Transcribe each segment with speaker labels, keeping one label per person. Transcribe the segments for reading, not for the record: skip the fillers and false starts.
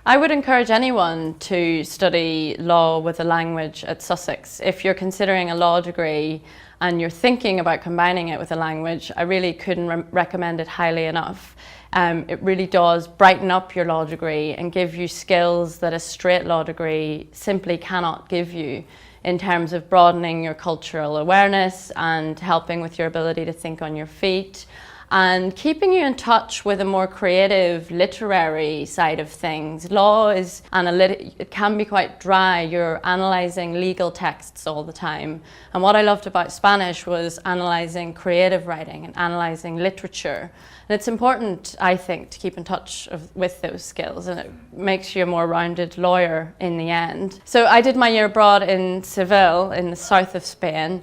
Speaker 1: I would encourage anyone to study law with a language at Sussex. If you're considering a law degree and you're thinking about combining it with a language, I really couldn't recommend it highly enough. It really does brighten up your law degree and give you skills that a straight law degree simply cannot give you, in terms of broadening your cultural awareness and helping with your ability to think on your feet, and keeping you in touch with a more creative literary side of things. Law is analytic, it can be quite dry. You're analysing legal texts all the time. And what I loved about Spanish was analysing creative writing and analysing literature. And it's important, I think, to keep in touch with those skills, and it makes you a more rounded lawyer in the end. So I did my year abroad in Seville, in the south of Spain,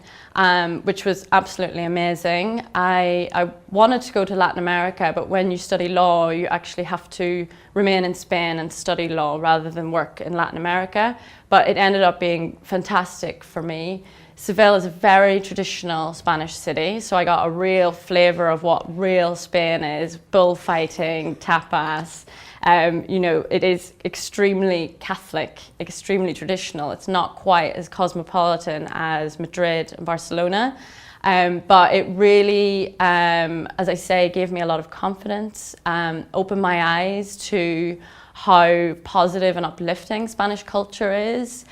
Speaker 1: which was absolutely amazing. I wanted to go to Latin America, but when you study law, you actually have to remain in Spain and study law rather than work in Latin America. But it ended up being fantastic for me. Seville is a very traditional Spanish city, so I got a real flavour of what real Spain is: bullfighting, tapas. You know, it is extremely Catholic, extremely traditional. It's not quite as cosmopolitan as Madrid and Barcelona, but it really, as I say, gave me a lot of confidence, opened my eyes to how positive and uplifting Spanish culture is.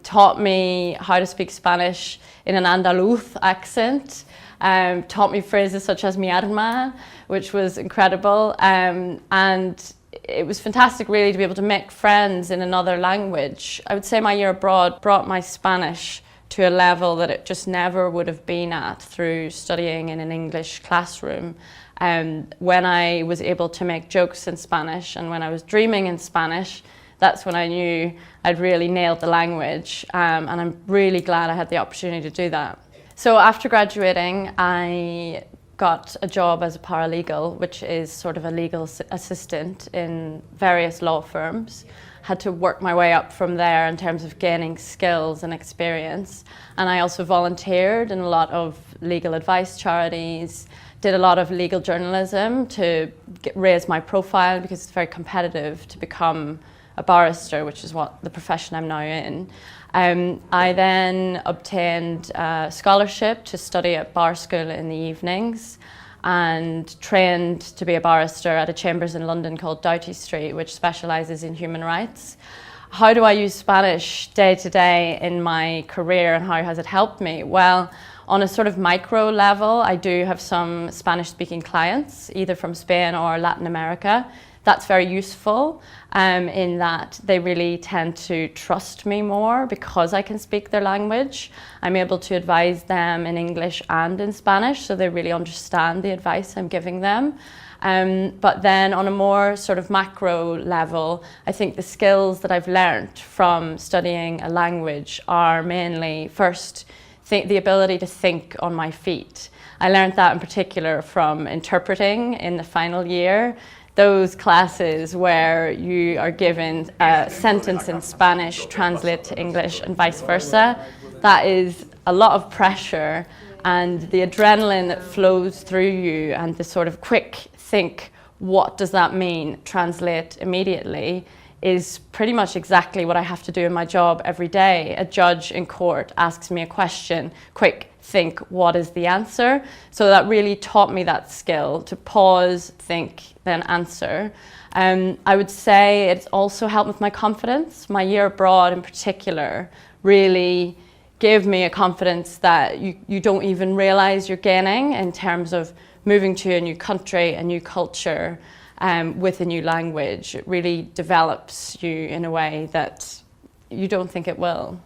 Speaker 1: Taught me how to speak Spanish in an Andaluz accent, taught me phrases such as mi arma, which was incredible, and it was fantastic really to be able to make friends in another language. I would say my year abroad brought my Spanish to a level that it just never would have been at through studying in an English classroom. When I was able to make jokes in Spanish and when I was dreaming in Spanish, that's when I knew I'd really nailed the language, and I'm really glad I had the opportunity to do that. So after graduating, I got a job as a paralegal, which is sort of a legal assistant in various law firms. Had to work my way up from there in terms of gaining skills and experience. And I also volunteered in a lot of legal advice charities, did a lot of legal journalism to raise my profile, because it's very competitive to become a barrister, which is what the profession I'm now in. I then obtained a scholarship to study at bar school in the evenings and trained to be a barrister at a chambers in London called Doughty Street, which specialises in human rights. How do I use Spanish day to day in my career, and how has it helped me? Well, on a sort of micro level, I do have some Spanish-speaking clients, either from Spain or Latin America. That's very useful in that they really tend to trust me more because I can speak their language. I'm able to advise them in English and in Spanish, so they really understand the advice I'm giving them. But then on a more sort of macro level, I think the skills that I've learnt from studying a language are mainly, first, the ability to think on my feet. I learnt that in particular from interpreting in the final year. Those classes where you are given a sentence in Spanish, translate to English and vice versa, that is a lot of pressure, and the adrenaline that flows through you and the sort of quick think, what does that mean, translate immediately, is pretty much exactly what I have to do in my job every day. A judge in court asks me a question, quick think, what is the answer? So that really taught me that skill, to pause, think, then answer. I would say it's also helped with my confidence. My year abroad in particular really gave me a confidence that you don't even realize you're gaining in terms of moving to a new country, a new culture, with a new language. It really develops you in a way that you don't think it will.